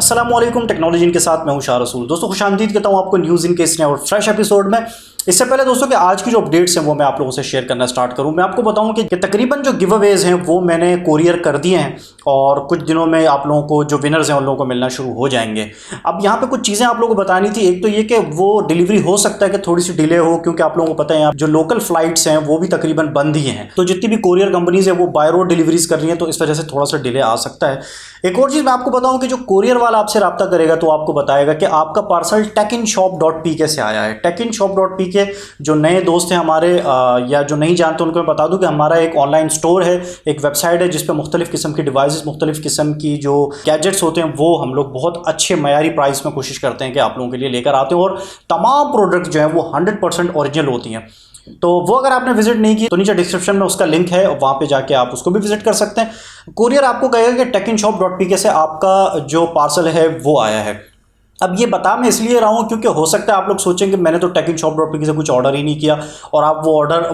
अस्सलाम वालेकुम। टेक्नोलॉजी इनके साथ मैं हूं शाह रसूल। दोस्तों खुशामदीद कहता हूं आपको न्यूज़ इनके इस नए और फ्रेश एपिसोड में। इससे पहले दोस्तों कि आज की जो अपडेट्स हैं वो मैं आप लोगों से शेयर करना स्टार्ट करूं, मैं आपको बताऊं कि तकरीबन जो गिव अवेज हैं वो मैंने कोरियर कर दिए हैं और कुछ दिनों में आप लोगों को जो विनर्स हैं उन लोगों को मिलना शुरू हो जाएंगे। अब यहाँ पे कुछ चीज़ें आप लोगों को बतानी थी। एक तो ये कि वो डिलीवरी हो सकता है कि थोड़ी सी डिले हो, क्योंकि आप लोगों को पता है यहाँ जो लोकल फ्लाइट्स हैं वो भी तकरीबन बंद ही हैं, तो जितनी भी कोरियर कंपनीज है वो बाय रोड डिलीवरीज कर रही हैं, तो इस वजह से थोड़ा सा डिले आ सकता है। एक और चीज़ मैं आपको बताऊं कि जो कोरियर वाला आपसे रब्ता करेगा तो आपको बताएगा कि आपका पार्सल techinshop.pk से आया है। techinshop.pk जो नए दोस्त हैं हमारे या जो नहीं जानते उनको मैं बता दूं कि हमारा एक ऑनलाइन स्टोर है, एक वेबसाइट है जिस पे मुख्तलिफ किस्म की डिवाइसेस, मुख्तलिफ किस्म की जो गैजेट्स होते हैं वो हम लोग बहुत अच्छे मयारी प्राइस में कोशिश करते हैं कि आप लोगों के लिए लेकर आते हैं, और तमाम प्रोडक्ट जो हैं वो 100% ओरिजिनल होती हैं। तो वो अगर आपने विजिट नहीं की तो नीचे डिस्क्रिप्शन में उसका लिंक है, वहाँ पे जाके आप उसको भी विजिट कर सकते हैं। कोरियर आपको कहेगा कि techinshop.pk से आपका जो पार्सल है वो आया है। अब ये बता मैं इसलिए रहा हूँ क्योंकि हो सकता है आप लोग सोचेंगे मैंने तो techinshop.pk से कुछ ऑर्डर ही नहीं किया और आप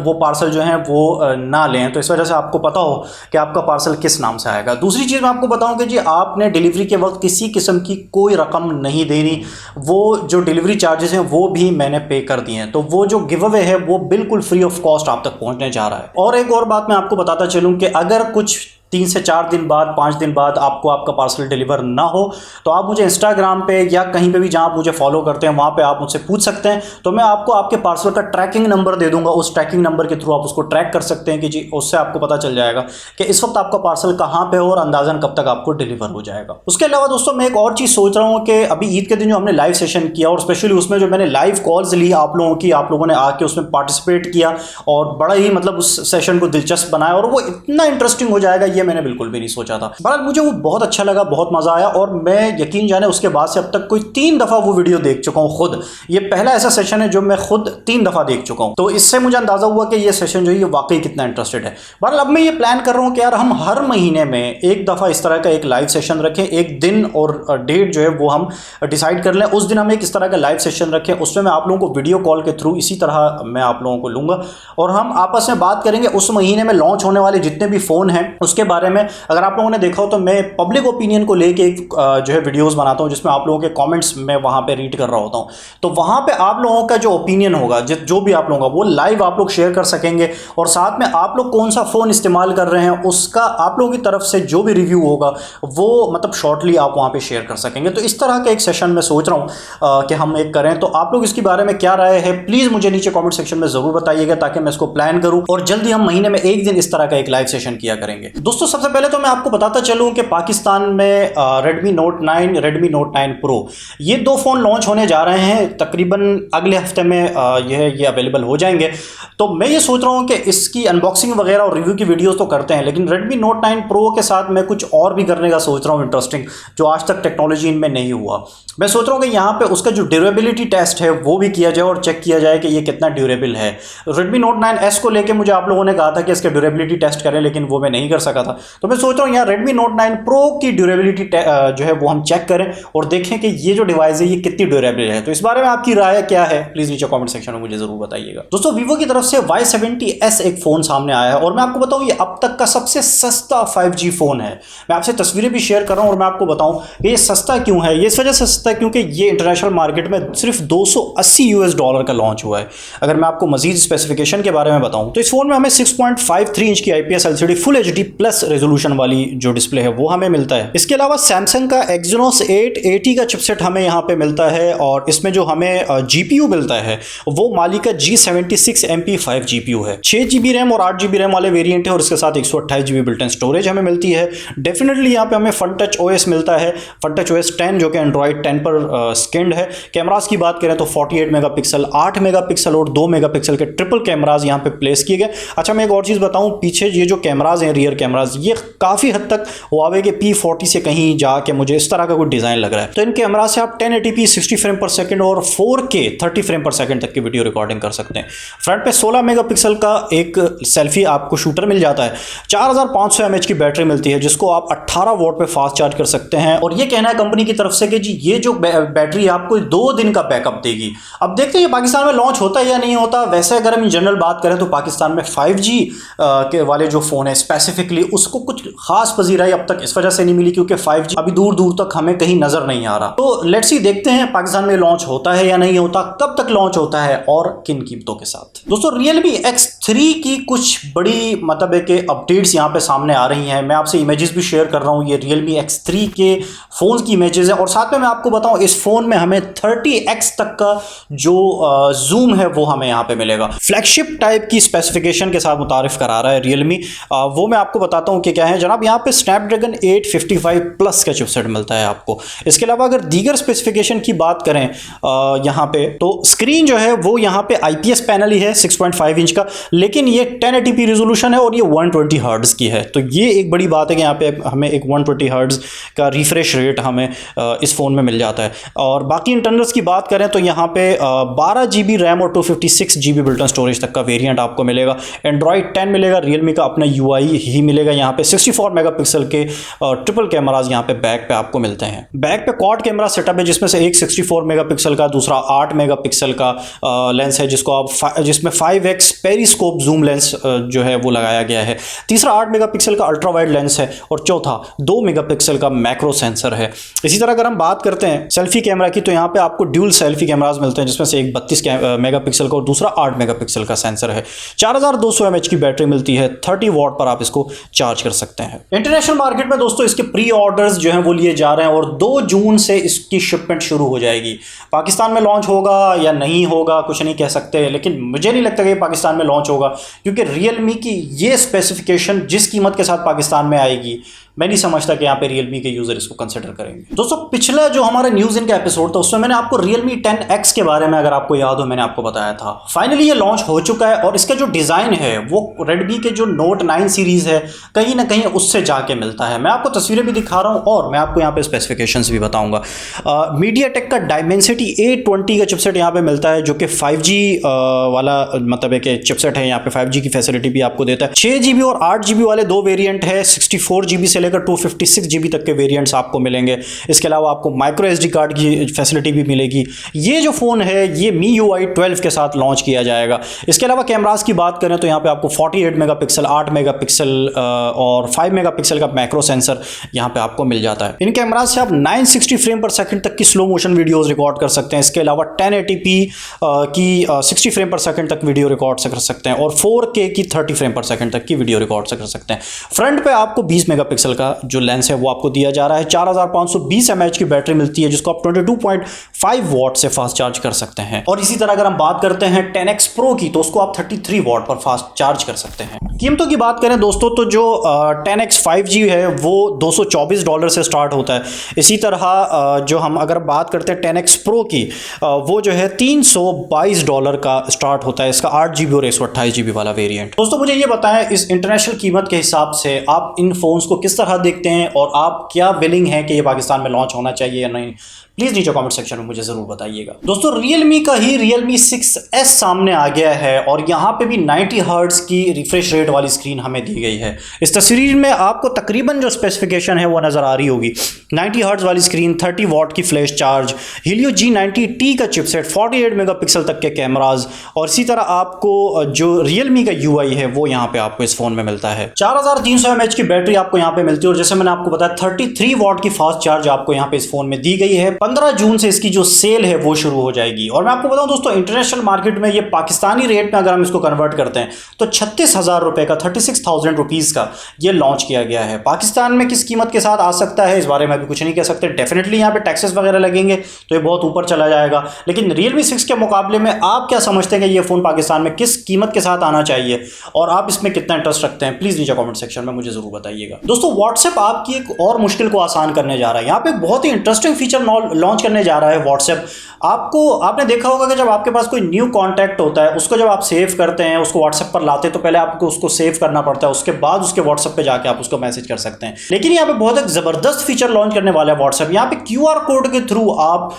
वो पार्सल जो है वो ना लें, तो इस वजह से आपको पता हो कि आपका पार्सल किस नाम से आएगा। दूसरी चीज़ मैं आपको बताऊँ कि जी आपने डिलीवरी के वक्त किसी किस्म की कोई रकम नहीं देनी, वो जो डिलीवरी चार्जेस हैं वो भी मैंने पे कर दिए हैं, तो वो जो गिव अवे है वो बिल्कुल फ्री ऑफ कॉस्ट आप तक पहुँचने जा रहा है। और एक और बात मैं आपको बताता चलूँ कि अगर कुछ 3 से 4 दिन बाद, 5 दिन बाद आपको आपका पार्सल डिलीवर ना हो तो आप मुझे इंस्टाग्राम पे या कहीं पे भी जहाँ आप मुझे फॉलो करते हैं वहाँ पे आप मुझसे पूछ सकते हैं, तो मैं आपको आपके पार्सल का ट्रैकिंग नंबर दे दूंगा। उस ट्रैकिंग नंबर के थ्रू आप उसको ट्रैक कर सकते हैं कि जी उससे आपको पता चल जाएगा कि इस वक्त आपका पार्सल कहाँ पे हो और अंदाजन कब तक आपको डिलीवर हो जाएगा। उसके अलावा दोस्तों मैं एक और चीज़ सोच रहा हूँ कि अभी ईद के दिन जो हमने लाइव सेशन किया और स्पेशली उसमें जो मैंने लाइव कॉल्स ली आप लोगों की, आप लोगों ने आके उसमें पार्टिसिपेट किया और बड़ा ही मतलब उस सेशन को दिलचस्प बनाया और वो इतना इंटरेस्टिंग हो जाएगा ये मैंने बिल्कुल भी नहीं सोचा था। बहरहाल मुझे वो बहुत अच्छा लगा, बहुत मजा आया और मैं यकीन जाने उसके बाद से अब तक कोई 3 दफा वो वीडियो देख चुका हूं खुद। ये पहला ऐसा सेशन है जो मैं खुद 3 दफा देख चुका हूं, तो इससे मुझे अंदाजा हुआ कि ये सेशन जो है ये वाकई कितना इंटरेस्टेड है। बहरहाल अब मैं ये प्लान कर रहा हूं कि यार हम हर महीने में एक दफा इस तरह का एक लाइव सेशन रखें, एक दिन और डेट जो है वो हम डिसाइड कर लें, उस दिन हम एक इस तरह का लाइव सेशन रखें, उसमें मैं आप लोगों को वीडियो कॉल के थ्रू इसी तरह मैं आप लोगों को लूंगा और हम आपस में बात करेंगे उस महीने में लॉन्च होने वाले जितने भी फोन हैं उसके बारे में। अगर आप लोगों ने देखा हो तो मैं पब्लिक ओपिनियन को लेके एक जो है वीडियोस बनाता हूं जिसमें आप लोगों के कमेंट्स मैं वहां पे रीड कर रहा होता हूं, तो वहां पे आप लोगों का जो ओपिनियन होगा जो भी आप लोगों का वो लाइव आप लोग शेयर कर सकेंगे और साथ में आप लोग कौन सा फोन इस्तेमाल कर रहे हैं उसका आप लोगों की तरफ से जो भी रिव्यू होगा वो मतलब शॉर्टली आप वहां पे शेयर कर सकेंगे। तो इस तरह का एक सेशन मैं सोच रहा हूं कि हम एक करें, तो आप लोग इसके बारे में क्या राय है प्लीज मुझे नीचे कॉमेंट सेक्शन में जरूर बताइएगा ताकि मैं इसको प्लान करूं और जल्दी हम महीने में एक दिन इस तरह का एक लाइव सेशन किया करेंगे। दोस्तों सबसे पहले तो मैं आपको बताता चलूं कि पाकिस्तान में Redmi Note 9, Redmi Note 9 Pro ये 2 फ़ोन लॉन्च होने जा रहे हैं, तकरीबन अगले हफ्ते में ये अवेलेबल हो जाएंगे। तो मैं ये सोच रहा हूँ कि इसकी अनबॉक्सिंग वगैरह और रिव्यू की वीडियोस तो करते हैं, लेकिन Redmi Note 9 Pro के साथ मैं कुछ और भी करने का सोच रहा हूँ इंटरेस्टिंग, जो आज तक टेक्नोलॉजी इनमें नहीं हुआ। मैं सोच रहा हूँ कि यहाँ पे उसका जो ड्यूरेबिलिटी टेस्ट है वो भी किया जाए और चेक किया जाए कि ये कितना ड्यूरेबल है। Redmi Note 9S को लेके मुझे आप लोगों ने कहा था कि इसके ड्यूरेबिलिटी टेस्ट करें, लेकिन वो मैं नहीं कर सका था, तो मैं सोच रहा हूँ यहाँ Redmi Note 9 Pro की ड्यूरेबिलिटी जो है वो हम चेक करें और देखें कि ये जो डिवाइस है ये कितनी ड्यूरेबल है। तो इस बारे में आपकी राय क्या है प्लीज नीचे कमेंट सेक्शन में मुझे जरूर बताइएगा। दोस्तों वीवो की तरफ से Y70s एक फोन सामने आया है और मैं आपको बताऊं ये अब तक का सबसे सस्ता 5G फोन है। मैं आपसे तस्वीरें भी शेयर कर रहा हूं और मैं आपको बताऊं कि ये सस्ता क्यों है। ये इस वजह से सस्ता है क्योंकि ये इंटरनेशनल मार्केट में सिर्फ $280 का लॉन्च हुआ है। अगर मैं आपको मजीद स्पेसिफिकेशन के बारे में बताऊं तो इस फोन में हमें 6.53 इंच की IPS LCD full HD plus resolution वाली जो डिस्प्ले है वो हमें मिलता है। इसके अलावा सैमसंग का Exynos 880 का चिपसेट हमें यहाँ पे मिलता है और इसमें जो हमें GPU मिलता है वो मालिका G76 MP5 GPU है। 6GB रैम और 8GB रैम वाले वेरिएंट है और इसके साथ 128GB बिल्ट इन स्टोरेज हमें मिलती है। डेफिनेटली यहाँ पे हमें FunTouch OS मिलता है, FunTouch OS 10 जो कि Android 10 पर स्किन्ड है। कैमरास की बात करें तो 48 मेगापिक्सल, 8 मेगापिक्सल और 2 मेगापिक्सल के ट्रिपल कैमराज यहाँ पे प्लेस किए गए। अच्छा मैं एक और चीज़ बताऊँ, पीछे ये जो कैमराज हैं रियर कैमराज ये काफ़ी हद तक Huawei के P40 से कहीं जाके मुझे इस तरह का कोई डिज़ाइन लग रहा है। तो इन कैमरा से आप 1080p 60 फ्रेम पर सेकंड और 4K 30 फ्रेम पर सेकंड तक की वीडियो रिकॉर्डिंग कर सकते हैं। फ्रंट पे 16 मेगापिक्सल का एक सेल्फी आपको शूटर मिल जाता है, 4500 mAh की बैटरी मिलती है जिसको आप 18 वॉट पे फास्ट चार्ज कर सकते हैं। और ये कहना है कंपनी की तरफ से कि जी ये जो बैटरी आपको 2 दिन का बैकअप देगी। अब देखते हैं ये पाकिस्तान में लॉन्च होता है या नहीं होता। वैसे अगर हम इन जनरल बात करें तो पाकिस्तान में 5G के वाले जो फ़ोन है स्पेसिफिकली उसको कुछ खास पजीराई अब तक इस वजह से नहीं मिली क्योंकि 5G अभी दूर दूर तक हमें कहीं नज़र नहीं आ रहा। तो लेट्स सी देखते हैं पाकिस्तान में लॉन्च होता है या नहीं होता, कब तक लॉन्च होता है और किन कीमतों के साथ। दोस्तों Realme X3 की कुछ बड़ी मतलब है कि अपडेट्स यहाँ पे सामने आ रही हैं। मैं आपसे इमेजेस भी शेयर कर रहा हूँ, ये Realme X3 के फ़ोन की इमेजेस है। और साथ में मैं आपको बताऊँ इस फ़ोन में हमें 30x तक का जो जूम है वो हमें यहाँ पे मिलेगा। फ्लैगशिप टाइप की स्पेसिफिकेशन के साथ मुतारिफ करा रहा है Realme। वो मैं आपको बताता हूँ कि क्या है जनाब। यहाँ पे Snapdragon 855 प्लस का चिपसेट मिलता है आपको। इसके अलावा अगर दीगर स्पेसिफिकेशन की बात करें यहाँ पे तो स्क्रीन जो है वो यहाँ पे IPS पैनल ही है 6.5 इंच का, लेकिन ये 1080p रेजोल्यूशन है और ये 120 हर्ट्ज की है। तो ये एक बड़ी बात है कि यहाँ पे हमें एक 120 हर्ट्ज का रिफ्रेश रेट हमें इस फ़ोन में मिल जाता है। और बाकी इंटरनल्स की बात करें तो यहाँ पे 12 GB रैम और 256 GB बिल्ट इन स्टोरेज तक का वेरिएंट आपको मिलेगा। एंड्रॉइड 10 मिलेगा, Realme का अपना UI ही मिलेगा। यहाँ पे 64 मेगापिक्सल के ट्रिपल कैमराज यहाँ पे बैक पे आपको मिलते हैं। बैक पे क्वाड कैमरा सेटअप है जिसमें से एक 64 मेगापिक्सल का, दूसरा 8 मेगापिक्सल का लेंस है जिसको आप जिसमें 5x पेरिस्कोप जूम लेंस जो है वो लगाया गया है। तीसरा 8 मेगापिक्सल का अल्ट्रा वाइड लेंस है और चौथा 2 मेगापिक्सल का मैक्रो सेंसर है। इसी तरह अगर हम बात करते हैं सेल्फी कैमरा की तो यहाँ पे आपको ड्यूल सेल्फी कैमराज मिलते हैं जिसमें से एक 32 मेगापिक्सल का और दूसरा 8 मेगापिक्सल का सेंसर है। 4200 mAh की बैटरी मिलती है, 30 वॉट पर आप इसको चार्ज कर सकते हैं। इंटरनेशनल मार्केट में दोस्तों इसके प्री ऑर्डर्स जो हैं वो लिए जा रहे हैं और 2 जून से इसकी शिपमेंट शुरू हो जाएगी। पाकिस्तान में लॉन्च होगा या नहीं होगा कुछ नहीं कह सकते, लेकिन मुझे नहीं लगता कि पाकिस्तान में लॉन्च होगा क्योंकि Realme की ये स्पेसिफिकेशन जिस कीमत के साथ पाकिस्तान में आएगी मैं नहीं समझता कि यहाँ पे Realme के यूजर इसको कंसिडर करेंगे। दोस्तों पिछला जो हमारा न्यूज़ इन का एपिसोड था उसमें मैंने आपको Realme 10X के बारे में अगर आपको याद हो मैंने आपको बताया था। फाइनली ये लॉन्च हो चुका है और इसका जो डिज़ाइन है वो Redmi के जो Note 9 सीरीज़ है कहीं ना कहीं उससे जाके मिलता है। मैं आपको तस्वीरें भी दिखा रहा हूँ और मैं आपको यहाँ पे स्पेसिफिकेशंस भी बताऊँगा। MediaTek का Dimensity 820 का चिपसेट यहाँ पे मिलता है जो कि 5G वाला मतलब है कि चिपसेट है। यहाँ पे 5G की फैसिलिटी भी आपको देता है। 6GB और 8GB वाले 2 वेरिएंट है, 64GB से लेकर 256GB तक के वेरिएंट्स आपको मिलेंगे। इसके अलावा आपको माइक्रो SD कार्ड की फैसिलिटी भी मिलेगी। ये जो फ़ोन है ये MIUI 12 के साथ लॉन्च किया जाएगा। इसके अलावा कैमरास की बात करें तो यहाँ पे आपको 48 मेगापिक्सल, 8 मेगापिक्सल और 5 मेगापिक्सल का मैक्रो सेंसर यहाँ पे आपको मिल जाता है। इन कैमरास से आप 960 फ्रेम पर सेकंड तक की स्लो मोशन वीडियोस रिकॉर्ड कर सकते हैं। इसके अलावा 1080p की 60 फ्रेम पर सेकंड तक वीडियो रिकॉर्ड कर सकते हैं और 4K की 30 फ्रेम पर सेकंड तक की वीडियो रिकॉर्ड कर सकते हैं। फ्रंट पे आपको 20 मेगापिक्सल का जो लेंस है वो आपको दिया जा रहा है। 4520 mAh की बैटरी मिलती है जिसको आप 22.5 वॉट से फास्ट चार्ज कर सकते हैं। और इसी तरह अगर हम बात करते हैं 10X Pro की तो उसको आप 33 वॉट पर फास्ट चार्ज कर सकते हैं। कीमतों की बात करें दोस्तों तो जो 10X 5G है वो $224 से स्टार्ट होता है। इसी तरह जो हम अगर बात करते हैं 10X Pro की वो जो है $322 का स्टार्ट होता है। इसका 8GB और 128GB वाला वेरिएंट। दोस्तों मुझे ये बताएं इस इंटरनेशनल कीमत के हिसाब से आप इन फोन्स को किस तरह देखते हैं और आप क्या विलिंग हैं कि ये पाकिस्तान में लॉन्च होना चाहिए या नहीं, प्लीज़ नीचे कमेंट सेक्शन में मुझे ज़रूर बताइएगा। दोस्तों Realme का ही Realme 6S सामने आ गया है और यहाँ पे भी 90 हर्ट्ज की रिफ्रेश रेट वाली स्क्रीन हमें दी गई है। इस तस्वीर में आपको तकरीबन जो स्पेसिफिकेशन है वो नज़र आ रही होगी। 90 हर्ट्ज वाली स्क्रीन, 30 वॉट की फ्लैश चार्ज, Helio G90T का चिपसेट, 48 मेगापिक्सल तक के कैमराज और इसी तरह आपको जो Realme का UI है वो यहाँ पे आपको इस फ़ोन में मिलता है। 4300 mAh की बैटरी आपको यहाँ पे मिलती है और जैसे मैंने आपको बताया 33 वॉट की फास्ट चार्ज आपको यहाँ पे इस फ़ोन में दी गई है। 15 जून से इसकी जो सेल है वो शुरू हो जाएगी। और मैं आपको बताऊं दोस्तों इंटरनेशनल मार्केट में ये पाकिस्तानी रेट में अगर हम इसको कन्वर्ट करते हैं तो 36,000 रुपए का 36,000 रुपीज़ का ये लॉन्च किया गया है। पाकिस्तान में किस कीमत के साथ आ सकता है इस बारे में अभी कुछ नहीं कह सकते। डेफिनेटली यहाँ पे टैक्सेस वगैरह लगेंगे तो ये बहुत ऊपर चला जाएगा, लेकिन Realme 6 के मुकाबले में आप क्या समझते हैं कि ये फ़ोन पाकिस्तान में किस कीमत के साथ आना चाहिए और आप इसमें कितना इंटरेस्ट रखते हैं, प्लीज़ नीचे कॉमेंट सेक्शन में मुझे ज़रूर बताइएगा। दोस्तों व्हाट्सएप आपकी एक और मुश्किल को आसान करने जा रहा है। यहाँ पे बहुत ही इंटरेस्टिंग फीचर लॉन्च करने जा रहा है व्हाट्सएप। आपने देखा होगा कि जब आपके पास कोई न्यू कॉन्टैक्ट होता है, उसको जब आप सेव करते हैं, उसको व्हाट्सएप पर लाते हैं, तो पहले आपको उसको सेव करना पड़ता है, उसके बाद उसके व्हाट्सएप पे जाके आप उसको मैसेज कर सकते हैं। लेकिन यहाँ पे बहुत एक जबरदस्त फीचर लॉन्च करने वाला है व्हाट्सएप। यहाँ पे QR कोड के थ्रू आप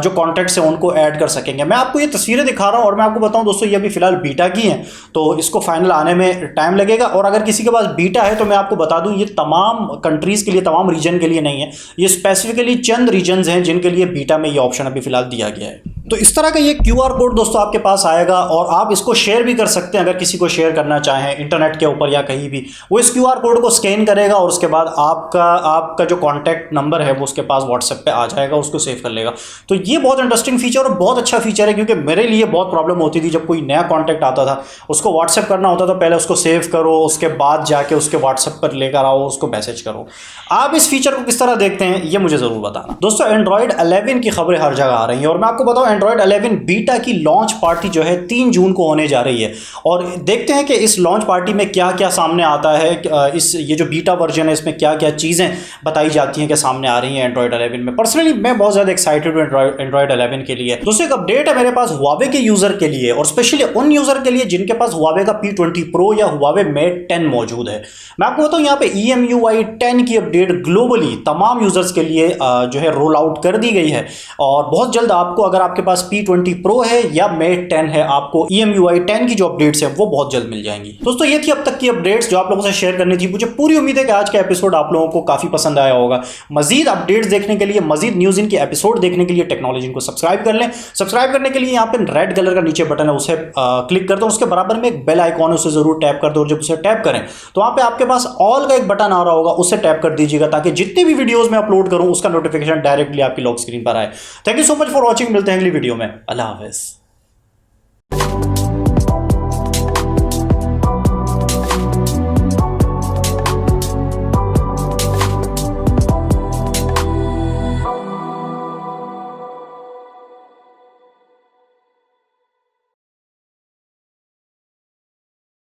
जो कॉन्टैक्ट्स हैं उनको ऐड कर सकेंगे। मैं आपको ये तस्वीरें दिखा रहा हूँ और मैं आपको बताऊँ दोस्तों, ये अभी फिलहाल बीटा की हैं, तो इसको फाइनल आने में टाइम लगेगा। और अगर किसी के पास बीटा है तो मैं आपको बता दूं, ये तमाम कंट्रीज के लिए, तमाम रीजन के लिए नहीं है, ये स्पेसिफिकली चंद रीजन्स हैं जिनके लिए बीटा में ये ऑप्शन अभी फिलहाल दिया गया है। तो इस तरह का ये QR कोड दोस्तों आपके पास आएगा और आप इसको शेयर भी कर सकते हैं। अगर किसी को शेयर करना चाहें इंटरनेट के ऊपर या कहीं भी, वो इस QR कोड को स्कैन करेगा और उसके बाद आपका जो कॉन्टैक्ट नंबर है वो उसके पास व्हाट्सएप पे आ जाएगा, उसको सेव कर लेगा। तो ये बहुत इंटरेस्टिंग फीचर और बहुत अच्छा फीचर है, क्योंकि मेरे लिए बहुत प्रॉब्लम होती थी जब कोई नया कॉन्टैक्ट आता था, उसको व्हाट्सएप करना होता था, पहले उसको सेव करो, उसके बाद जाके उसके व्हाट्सएप पर लेकर आओ, उसको मैसेज करो। आप इस फीचर को किस तरह देखते हैं ये मुझे जरूर बताना। दोस्तों एंड्रॉइड 11 की खबरें हर जगह आ रही हैं और मैं आपको बताऊं, एंड्रॉइड 11 बीटा की लॉन्च पार्टी जो है 3 जून को होने जा रही है। और देखते हैं कि इस लॉन्च पार्टी में क्या क्या सामने आता है, ये जो बीटा वर्जन है इसमें क्या क्या चीज़ें बताई जाती हैं कि सामने आ रही हैं एंड्रॉइड 11 में। पर्सनली मैं बहुत ज़्यादा एक्साइटेड हूँ एंड्रॉइड 11 के लिए। दोस्तों एक अपडेट है मेरे पास हुआवे के यूज़र के लिए, और स्पेशली उन यूज़र के लिए जिनके पास हुआवे का P20 Pro या हुआवे मेट 10 मौजूद है। मैं आपको बताऊँ यहाँ पे EMUI 10 की अपडेट ग्लोबली तमाम यूज़र्स के लिए जो है रोल आउट कर दी गई है, और बहुत जल्द आपको, अगर आपके पास P20 Pro है या मेट 10 है, आपको EMUI 10 की जो अपडेट्स है वो बहुत जल्द मिल जाएंगी। दोस्तों ये थी अब तक की अपडेट्स जो आप लोगों से शेयर करनी थी। मुझे पूरी उम्मीद है कि आज का एपिसोड आप लोगों को काफी पसंद आया होगा। मजीद अपडेट्स देखने के लिए, मजीद न्यूज़ इन के एपिसोड देखने के लिए टेक्नोलॉजी को सब्सक्राइब कर लें। सब्सक्राइब करने के लिए यहाँ पे रेड कलर का नीचे बटन है, उसे क्लिक कर दो, उसके बराबर में एक बेल आइकॉन है, उसे जरूर टैप कर दो। और जब उसे टैप करें तो वहाँ पे आपके पास ऑल का एक बटन आ रहा होगा, उसे टैप कर दीजिएगा ताकि जितने भी वीडियोस मैं अपलोड करूं उसका नोटिफिकेशन डायरेक्टली आपकी लॉक स्क्रीन पर आए। Thank you so much for watching. मिलते हैं अगली वीडियो में। अल्लाह हाफिज़।